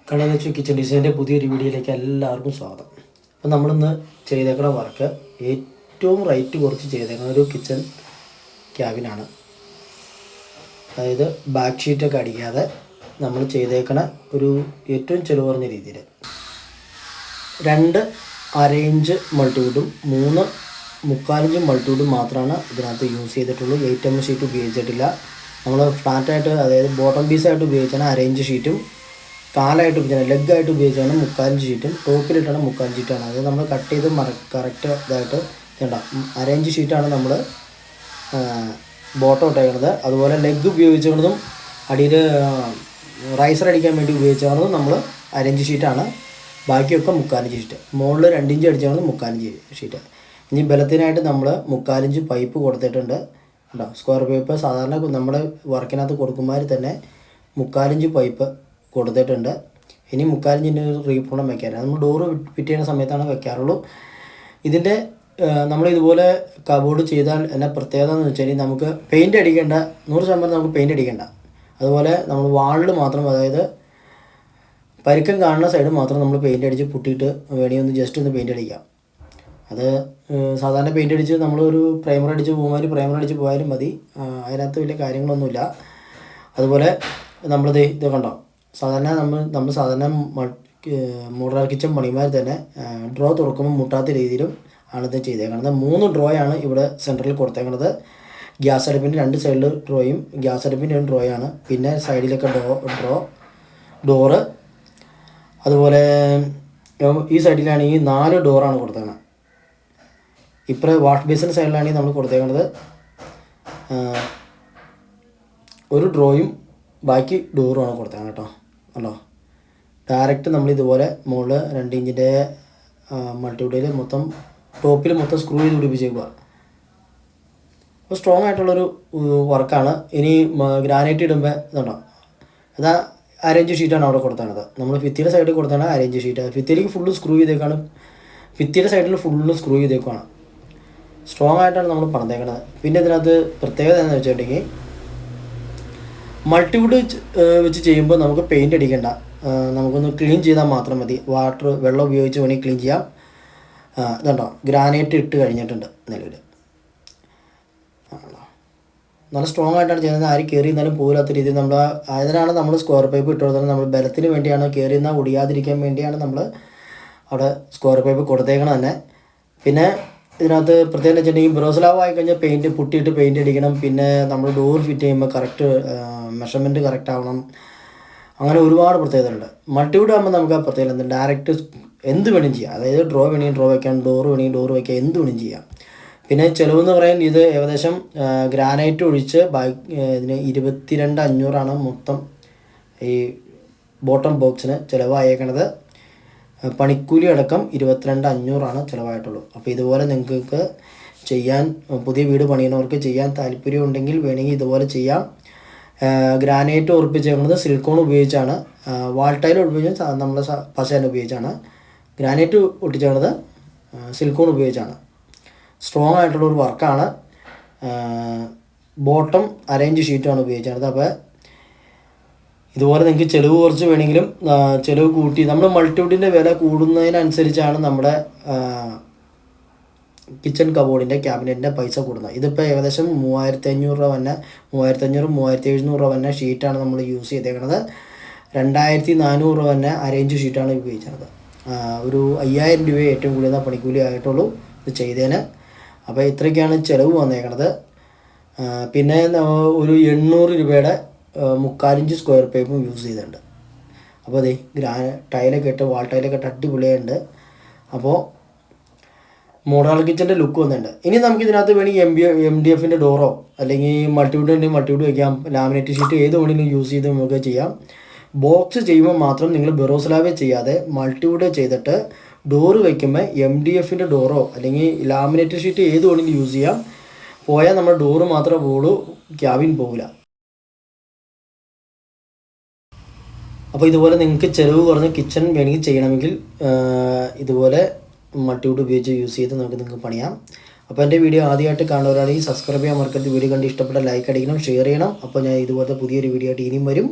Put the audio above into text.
കണ്ണനച്ചു kitchen ഡിസൈൻ്റെ പുതിയൊരു വീഡിയോയിലേക്ക് എല്ലാവർക്കും സ്വാഗതം. അപ്പോൾ നമ്മളിന്ന് ചെയ്തേക്കുന്ന വർക്ക് ഏറ്റവും റേറ്റ് കുറച്ച് ചെയ്തേക്കുന്ന ഒരു കിച്ചൺ ക്യാബിനാണ്. അതായത് ബാക്ക് ഷീറ്റൊക്കെ അടിക്കാതെ നമ്മൾ ചെയ്തേക്കണ ഒരു ഏറ്റവും ചിലവ് കുറഞ്ഞ രീതിയിൽ 2 അര-ഇഞ്ച് മൾട്ടിവുഡും 3 മുക്കാലിഞ്ച് മൾട്ടിവുഡും മാത്രമാണ് ഇതിനകത്ത് യൂസ് ചെയ്തിട്ടുള്ളൂ. 8mm ഷീറ്റ് ഉപയോഗിച്ചിട്ടില്ല. നമ്മൾ ഫ്ലാറ്റായിട്ട്, അതായത് ബോട്ടം പീസായിട്ട് ഉപയോഗിച്ചാണ് അര-ഇഞ്ച് ഷീറ്റും, കാലായിട്ട് ഉപയോഗിച്ചാണ് ലെഗായിട്ട് ഉപയോഗിച്ചാണ് മുക്കാലിഞ്ച് ഷീറ്റും, ടോപ്പിലിട്ടാണ് മുക്കാലിഞ്ച് ഷീറ്റാണ്. അത് നമ്മൾ കട്ട് ചെയ്ത് കറക്റ്റ് ഇതായിട്ട് വേണ്ട അര-ഇഞ്ച് ഷീറ്റാണ് നമ്മൾ ബോട്ടം ഇട്ടേക്കുന്നത്. അതുപോലെ ലെഗ് ഉപയോഗിച്ചിരുന്നതും അടിയിൽ റൈസർ അടിക്കാൻ വേണ്ടി ഉപയോഗിച്ചിരുന്നതും നമ്മൾ അര-ഇഞ്ച് ഷീറ്റാണ്. ബാക്കിയൊക്കെ മുക്കാലിഞ്ച് ഷീറ്റ്. മുകളിൽ 2 ഇഞ്ച് അടിച്ചാണ് മുക്കാലിഞ്ച് ഷീറ്റ്. ഇനി ബലത്തിനായിട്ട് നമ്മൾ മുക്കാലിഞ്ച് പൈപ്പ് കൊടുത്തിട്ടുണ്ട് കേട്ടോ. സ്ക്വയർ പൈപ്പ് സാധാരണ നമ്മുടെ വർക്കിനകത്ത് കൊടുക്കുമ്പോൾ തന്നെ മുക്കാലിഞ്ച് പൈപ്പ് കൊടുത്തിട്ടുണ്ട്. ഇനി മുക്കാലിഞ്ചിൻ്റെ റീപ്രോണം വെക്കാൻ നമ്മൾ ഡോറ് ഫിറ്റ് ചെയ്യുന്ന സമയത്താണ് വെക്കാറുള്ളൂ. ഇതിൻ്റെ നമ്മളിതുപോലെ കബോർഡ് ചെയ്താൽ എന്നാ പ്രത്യേകത എന്ന് വെച്ചാൽ നമുക്ക് പെയിൻറ്റ് അടിക്കേണ്ട, 100% നമുക്ക് പെയിൻറ്റ് അടിക്കേണ്ട. അതുപോലെ നമ്മൾ വാളിൽ മാത്രം, അതായത് പരുക്കം കാണുന്ന സൈഡ് മാത്രം നമ്മൾ പെയിൻറ്റ് അടിച്ച് പുട്ടിയിട്ട് വേണമെങ്കിൽ ജസ്റ്റ് ഒന്ന് പെയിൻറ്റ് അടിക്കാം. അത് സാധാരണ പെയിൻറ്റ് അടിച്ച് നമ്മളൊരു പ്രൈമർ അടിച്ച് പോയാലും മതി. അതിനകത്ത് വലിയ കാര്യങ്ങളൊന്നുമില്ല. അതുപോലെ നമ്മളിത് കണ്ടോ, സാധാരണ നമ്മൾ സാധാരണ മോഡുലാർ കിച്ചൺ പണിമാർ തന്നെ ഡ്രോ തുറക്കുമ്പോൾ മുട്ടാത്ത രീതിയിലും ആണ് ഇത് ചെയ്തേക്കുന്നത്. 3 ഡ്രോയാണ് ഇവിടെ സെൻറ്ററിൽ കൊടുത്തേക്കുന്നത്. ഗ്യാസ് അടുപ്പിൻ്റെ 2 സൈഡിൽ ഡ്രോയും ഗ്യാസ് അടുപ്പിൻ്റെ 1 ഡ്രോയാണ്. പിന്നെ സൈഡിലൊക്കെ ഡോറ്. അതുപോലെ ഈ സൈഡിലാണെങ്കിൽ 4 ഡോറാണ് കൊടുത്തേക്കുന്നത്. ഇപ്പോൾ വാഷ് ബേസിൻ്റെ സൈഡിലാണെങ്കിൽ നമ്മൾ കൊടുത്തേക്കുന്നത് 1 ഡ്രോയും ബാക്കി ഡോറുമാണ് കൊടുത്തേക്കുന്നത് കേട്ടോ. അല്ലോ, ഡയറക്റ്റ് നമ്മളിതുപോലെ മുകളിൽ 2 ഇഞ്ചിൻ്റെ മൾട്ടിവുഡിൽ ടോപ്പിൽ മൊത്തം സ്ക്രൂ ചെയ്ത് പിടിപ്പിച്ചേക്കുക. അപ്പോൾ സ്ട്രോങ് ആയിട്ടുള്ളൊരു വർക്കാണ്. ഇനി ഗ്രാനൈറ്റ് ഇടുമ്പോൾ ഇതുണ്ടോ, അതാ അര-ഇഞ്ച് ഷീറ്റാണ് അവിടെ കൊടുത്തേക്കുന്നത്. നമ്മൾ ഭിത്തിയുടെ സൈഡിൽ കൊടുത്താണ് അര-ഇഞ്ച് ഷീറ്റ്. ഭിത്തിയിലേക്ക് ഫുള്ള് സ്ക്രൂ ചെയ്തേക്കാണ്. ഭിത്തിയുടെ സൈഡിൽ ഫുള്ള് സ്ക്രൂ ചെയ്തേക്കാണ്. സ്ട്രോങ് ആയിട്ടാണ് നമ്മൾ പറഞ്ഞേക്കുന്നത്. പിന്നെ ഇതിനകത്ത് പ്രത്യേകത എന്ന് വെച്ചിട്ടുണ്ടെങ്കിൽ മൾട്ടിവുഡ് വെച്ച് ചെയ്യുമ്പോൾ നമുക്ക് പെയിൻറ്റ് അടിക്കേണ്ട, നമുക്കൊന്ന് ക്ലീൻ ചെയ്താൽ മാത്രം മതി. വെള്ളം ഉപയോഗിച്ച് വേണമെങ്കിൽ ക്ലീൻ ചെയ്യാം. ഇതുണ്ടോ, ഗ്രാനൈറ്റ് ഇട്ട് കഴിഞ്ഞിട്ടുണ്ട് നിലവിൽ. നല്ല സ്ട്രോങ് ആയിട്ടാണ് ചെയ്യുന്നത്. ആരും കയറി ഇരുന്നാലും പോരാത്ത രീതിയിൽ നമ്മൾ അതിനാണ് നമ്മൾ സ്ക്വയർ പൈപ്പ് ഇട്ട് കൊടുത്തത്. നമ്മൾ ബലത്തിന് വേണ്ടിയാണ്, കയറി എന്നാൽ ഒടിയാതിരിക്കാൻ വേണ്ടിയാണ് നമ്മൾ അവിടെ സ്ക്വയർ പൈപ്പ് കൊടുത്തേക്കണം തന്നെ. പിന്നെ ഇതിനകത്ത് പ്രത്യേകം വെച്ചിട്ടുണ്ടെങ്കിൽ ബ്രോസ്ലാവ് ആയി കഴിഞ്ഞാൽ പെയിൻറ്റ് പുട്ടിയിട്ട് പെയിൻറ്റ് അടിക്കണം. പിന്നെ നമ്മൾ ഡോർ ഫിറ്റ് ചെയ്യുമ്പോൾ കറക്റ്റ് മെഷർമെൻറ്റ് കറക്റ്റ് ആവണം. അങ്ങനെ ഒരുപാട് പ്രത്യേകതയുണ്ട്. മൾട്ടിവുഡ് ആകുമ്പോൾ നമുക്ക് ആ പ്രത്യേകത ഡയറക്റ്റ് എന്ത് വേണമെങ്കിലും ചെയ്യാം. അതായത് ഡ്രോ വേണമെങ്കിൽ ഡ്രോ വയ്ക്കാം, ഡോർ വേണമെങ്കിൽ ഡോർ വയ്ക്കാം, എന്ത് വേണമെങ്കിലും ചെയ്യാം. പിന്നെ ചിലവെന്ന് പറയാൻ ഇത് ഏകദേശം ഗ്രാനൈറ്റ് ഒഴിച്ച് ഇതിന് 22,500 മൊത്തം ഈ ബോട്ടം ബോക്സിന് ചിലവായേക്കണത്. പണിക്കൂലി അടക്കം 22,500 ചിലവായിട്ടുള്ളൂ. അപ്പോൾ ഇതുപോലെ നിങ്ങൾക്ക് ചെയ്യാൻ, പുതിയ വീട് പണിയുന്നവർക്ക് ചെയ്യാൻ താല്പര്യമുണ്ടെങ്കിൽ വേണമെങ്കിൽ ഇതുപോലെ ചെയ്യാം. ഗ്രാനൈറ്റ് ഉറപ്പിച്ചേക്കുന്നത് സിലിക്കോൺ ഉപയോഗിച്ചാണ്. വാൾ ടൈൽ ഉപയോഗിച്ച് നമ്മൾ പശേന ഉപയോഗിച്ചാണ്. ഗ്രാനൈറ്റ് ഒട്ടിച്ചേക്കുന്നത് സിലിക്കോൺ ഉപയോഗിച്ചാണ്. സ്ട്രോങ് ആയിട്ടുള്ളൊരു വർക്കാണ്. ബോട്ടം അര-ഇഞ്ച് ഷീറ്റാണ് ഉപയോഗിച്ചത്. അപ്പോൾ ഇതുപോലെ നിങ്ങൾക്ക് ചിലവ് കുറച്ച് വേണമെങ്കിലും ചിലവ് കൂട്ടി, നമ്മൾ മൾട്ടിവുഡിൻ്റെ വില കൂടുന്നതിനനുസരിച്ചാണ് നമ്മുടെ കിച്ചൺ കബോർഡിൻ്റെ ക്യാബിനറ്റിൻ്റെ പൈസ കൂടുന്നത്. ഇതിപ്പോൾ ഏകദേശം 3,500 തന്നെ, 3,700 തന്നെ ഷീറ്റാണ് നമ്മൾ യൂസ് ചെയ്തേക്കുന്നത്. 2,400 തന്നെ അര-ഇഞ്ച് ഷീറ്റാണ് ഉപയോഗിച്ചത്. ഒരു 5,000 രൂപ ഏറ്റവും കൂടുതൽ പണിക്കൂലി ആയിട്ടുള്ളൂ ഇത് ചെയ്തതിന്. അപ്പോൾ ഇത്രയൊക്കെയാണ് ചിലവ് വന്നേക്കണത്. പിന്നെ ഒരു 800 രൂപയുടെ 3/4 സ്ക്വയർ പൈപ്പും യൂസ് ചെയ്തിട്ടുണ്ട്. അപ്പോൾ അതെ ടൈലൊക്കെ ഇട്ട്, വാൾ ടൈലൊക്കെ ഇട്ട് അടിപൊളിയുണ്ട്. അപ്പോൾ മോഡൽ കിച്ചൻ്റെ ലുക്ക് വന്നിട്ടുണ്ട്. ഇനി നമുക്ക് ഇതിനകത്ത് വേണമെങ്കിൽ MDFിൻ്റെ ഡോറോ അല്ലെങ്കിൽ മൾട്ടിവുഡ് വയ്ക്കാം. ലാമിനേറ്റ് ഷീറ്റ് ഏത് വേണമെങ്കിലും യൂസ് ചെയ്ത് നമുക്ക് ചെയ്യാം. ബോക്സ് ചെയ്യുമ്പോൾ മാത്രം നിങ്ങൾ ബെറോസ്ലാവേ ചെയ്യാതെ മൾട്ടിവുഡ് ചെയ്തിട്ട് ഡോറ് വയ്ക്കുമ്പോൾ MDFിൻ്റെ ഡോറോ അല്ലെങ്കിൽ ലാമിനേറ്റ് ഷീറ്റ് ഏത് വേണമെങ്കിലും യൂസ് ചെയ്യാം. പോയാൽ നമ്മുടെ ഡോറ് മാത്രമേ പോകുള്ളൂ, ക്യാബിൻ പോകില്ല. അപ്പോൾ ഇതുപോലെ നിങ്ങൾക്ക് ചിലവ് കുറഞ്ഞ കിച്ചൺ വേണമെങ്കിൽ ചെയ്യണമെങ്കിൽ ഇതുപോലെ മൾട്ടിവുഡ് ഉപയോഗിച്ച് യൂസ് ചെയ്ത് നിങ്ങൾക്ക് പണിയാം. അപ്പോൾ എൻ്റെ വീഡിയോ ആദ്യമായിട്ട് കാണുന്നവരാണെങ്കിൽ സബ്സ്ക്രൈബ് ചെയ്യാൻ മറക്കരുത്. വീഡിയോ കണ്ട് ഇഷ്ടപ്പെട്ട ലൈക്ക് അടിക്കണം, ഷെയർ ചെയ്യണം. അപ്പോൾ ഞാൻ ഇതുപോലത്തെ പുതിയൊരു വീഡിയോ ആയിട്ട് ഇനിയും വരും.